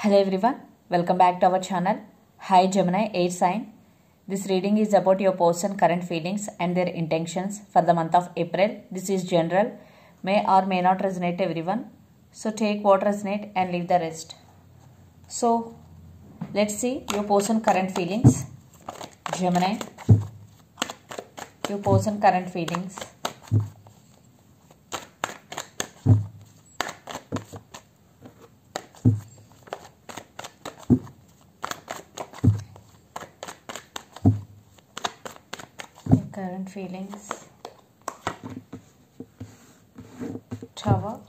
Hello everyone, welcome back to our channel. Hi Gemini, air sign. This reading is about your person current feelings and their intentions for the month of April. This is general, may or may not resonate everyone. So take what resonate and leave the rest. So let's see your person current feelings. Gemini, your person current feelings. Current feelings. Tower.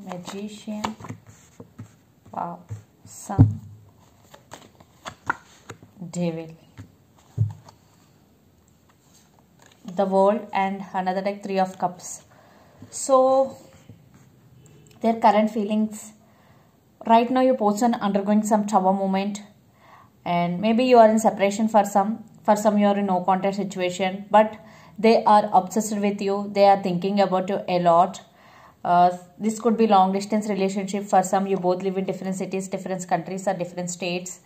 Magician. Wow. Sun. Devil. The World and another deck, Three of Cups. So their current feelings. Right now your person undergoing some tower moment. And maybe you are in separation for some you are in no contact situation, but they are obsessed with you. They are thinking about you a lot. This could be long distance relationship. For some, you both live in different cities, different countries or different states.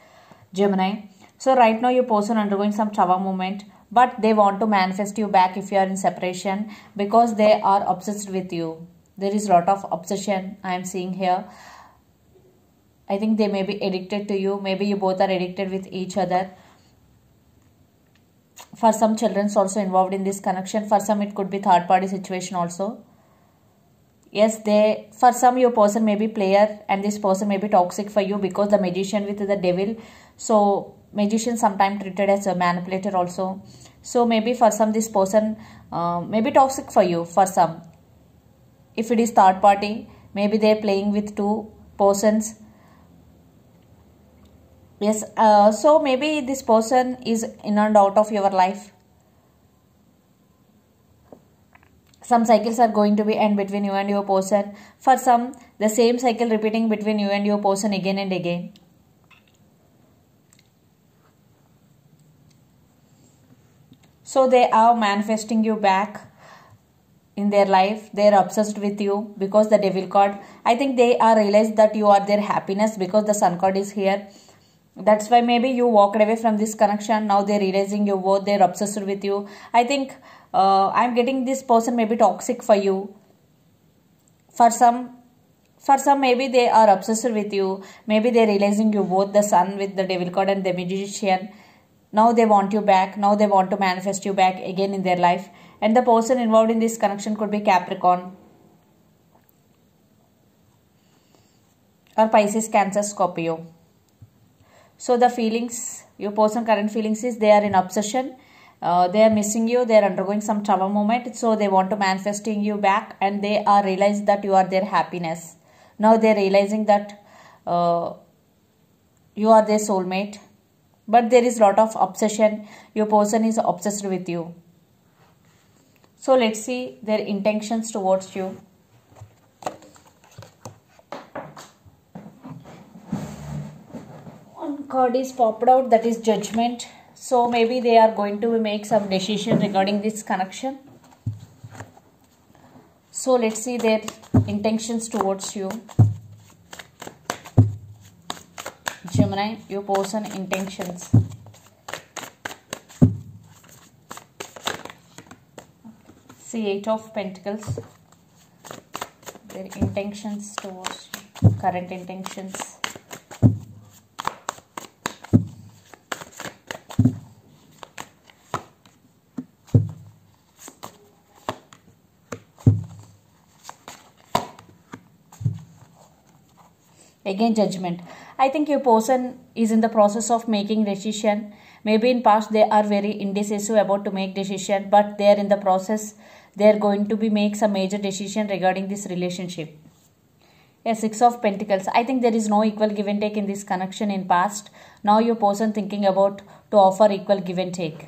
Gemini. So right now your person undergoing some trauma moment, but they want to manifest you back if you are in separation because they are obsessed with you. There is a lot of obsession I am seeing here. I think they may be addicted to you. Maybe you both are addicted with each other. For some, children also involved in this connection. For some, it could be third party situation also. Yes, for some, your person may be player and this person may be toxic for you because the magician with the devil. So magician sometimes treated as a manipulator also. So maybe for some, this person may be toxic for you. For some, if it is third party, maybe they are playing with two persons. Yes, so maybe this person is in and out of your life. Some cycles are going to be end between you and your person. For some, the same cycle repeating between you and your person again and again. So they are manifesting you back in their life. They are obsessed with you because the devil card. I think they are realized that you are their happiness because the sun card is here. That's why maybe you walked away from this connection. Now they're realizing your worth. They're obsessed with you. I think I'm getting this person may be toxic for you. For some maybe they are obsessed with you. Maybe they're realizing your worth. The sun with the devil card and the magician. Now they want you back. Now they want to manifest you back again in their life. And the person involved in this connection could be Capricorn or Pisces, Cancer, Scorpio. So the feelings, your person current feelings is they are in obsession. They are missing you. They are undergoing some trauma moment. So they want to manifesting you back and they are realized that you are their happiness. Now they are realizing that you are their soulmate. But there is a lot of obsession. Your person is obsessed with you. So let's see their intentions towards you. Card is popped out, that is Judgment. So maybe they are going to make some decision regarding this connection. So let's see their intentions towards you. Gemini, your person intentions. See, Eight of Pentacles. Their intentions towards you. Current intentions. Again, Judgment. I think your person is in the process of making decision. Maybe in past they are very indecisive about to make decision, but they are in the process. They are going to be make some major decision regarding this relationship. A Six of Pentacles. I think there is no equal give and take in this connection in past. Now your person thinking about to offer equal give and take.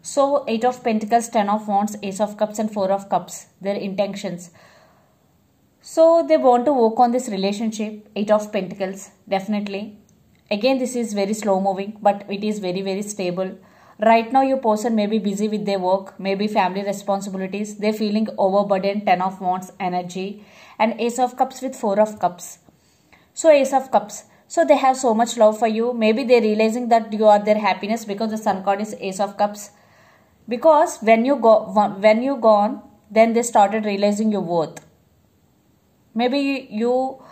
So Eight of Pentacles, Ten of Wands, Ace of Cups and Four of Cups. Their intentions. So they want to work on this relationship. Eight of Pentacles, definitely. Again, this is very slow moving, but it is very, very stable. Right now your person may be busy with their work, maybe family responsibilities. They're feeling overburdened, 10 of Wands energy, and Ace of Cups with 4 of Cups. So Ace of Cups. So they have so much love for you. Maybe they're realizing that you are their happiness because the Sun card is Ace of Cups. Because when you gone, then they started realizing your worth. Maybe you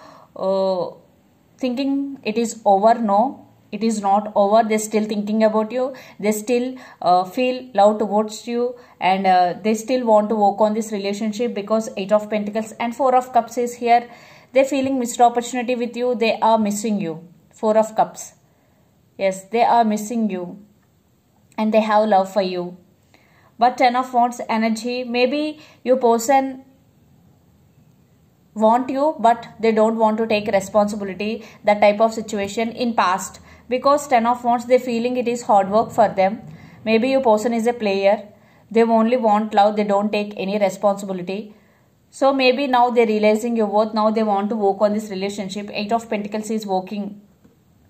thinking it is over. No, it is not over. They're still thinking about you. They still feel love towards you, and they still want to work on this relationship because 8 of Pentacles and 4 of Cups is here. They're feeling missed opportunity with you. They are missing you. 4 of Cups. Yes, they are missing you. And they have love for you. But 10 of Wands energy. Maybe your person want you, but they don't want to take responsibility. That type of situation in past. Because 10 of Wands, they're feeling it is hard work for them. Maybe your person is a player. They only want love. They don't take any responsibility. So maybe now they're realizing your worth. Now they want to work on this relationship. 8 of Pentacles is working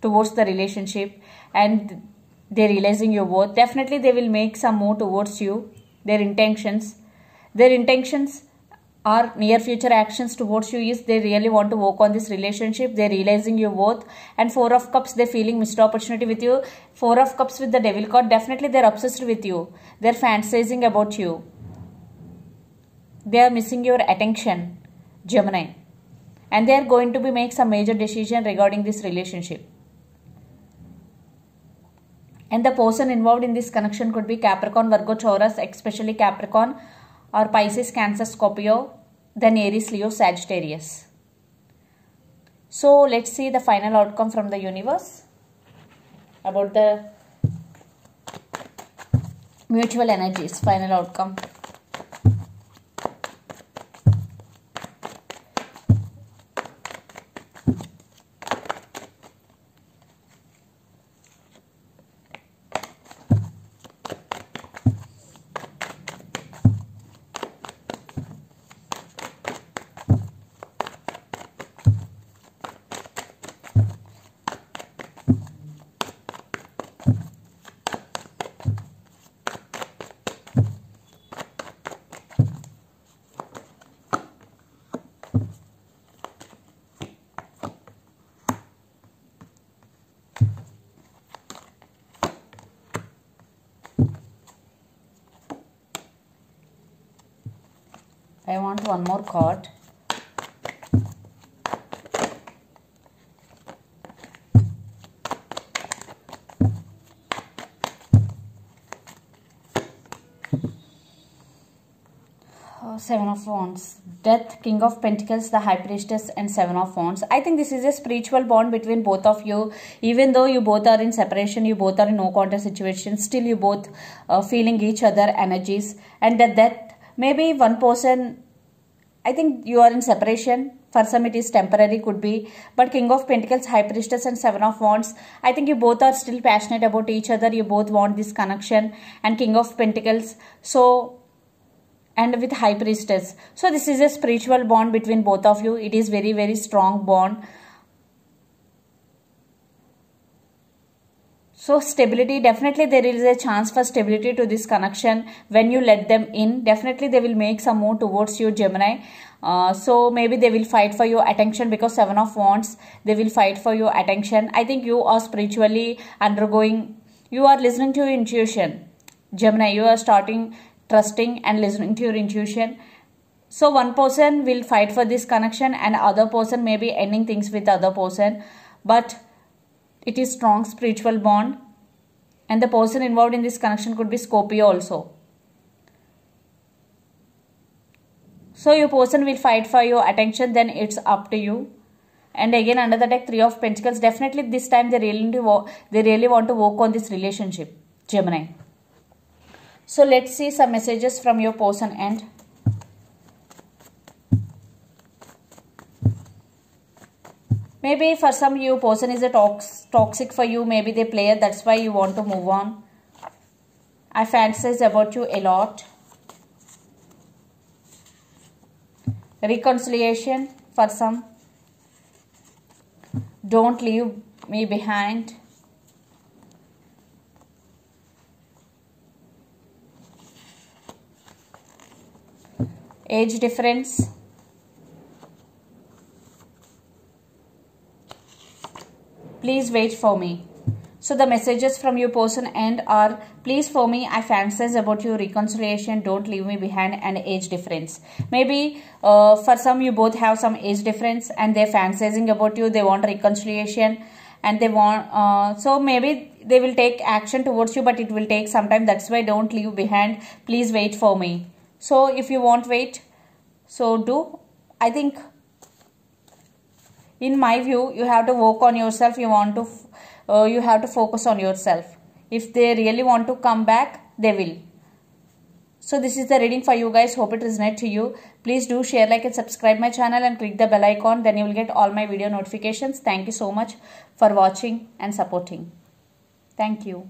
towards the relationship, and they're realizing your worth. Definitely they will make some more towards you. Their intentions are near future actions towards you is they really want to work on this relationship. They're realizing your worth. And 4 of Cups, they're feeling missed opportunity with you. 4 of Cups with the Devil card. Definitely they're obsessed with you. They're fantasizing about you. They are missing your attention, Gemini. And they are going to be make some major decision regarding this relationship. And the person involved in this connection could be Capricorn, Virgo, Taurus, especially Capricorn, or Pisces, Cancer, Scorpio, then Aries, Leo, Sagittarius. So let's see the final outcome from the universe about the mutual energies. Final outcome. I want one more card. Seven of Wands, Death, King of Pentacles, the High Priestess, and 7 of Wands. I think this is a spiritual bond between both of you. Even though you both are in separation, you both are in no contact situation, still you both feeling each other energies. And that maybe one person, I think you are in separation. For some it is temporary, could be. But King of Pentacles, High Priestess, and 7 of Wands, I think you both are still passionate about each other. You both want this connection. And King of Pentacles, so, and with High Priestess. So this is a spiritual bond between both of you. It is very, very strong bond. So stability, definitely there is a chance for stability to this connection. When you let them in, definitely they will make some move towards you, Gemini. So maybe they will fight for your attention because 7 of Wands, they will fight for your attention. I think you are spiritually undergoing, you are listening to your intuition. Gemini, you are starting trusting and listening to your intuition. So one person will fight for this connection and other person may be ending things with the other person. But it is strong spiritual bond. And the person involved in this connection could be Scorpio also. So your person will fight for your attention, then it's up to you. And again under the deck, 3 of Pentacles. Definitely this time they really want to work on this relationship, Gemini. So let's see some messages from your person end. Maybe for some your person is a toxic for you. Maybe they player, that's why you want to move on. I fantasize about you a lot. Reconciliation for some. Don't leave me behind. age difference, please wait for me. So the messages from your person end are, please for me, I fantasize about your reconciliation, don't leave me behind, and age difference. Maybe for some you both have some age difference and they're fantasizing about you, they want reconciliation and they want, so maybe they will take action towards you, but it will take some time. That's why don't leave behind, please wait for me. So if you want wait, so do. I think in my view, you have to work on yourself. You have to focus on yourself. If they really want to come back, they will. So this is the reading for you guys. Hope it resonates to you. Please do share, like and subscribe my channel and click the bell icon. Then you will get all my video notifications. Thank you so much for watching and supporting. Thank you.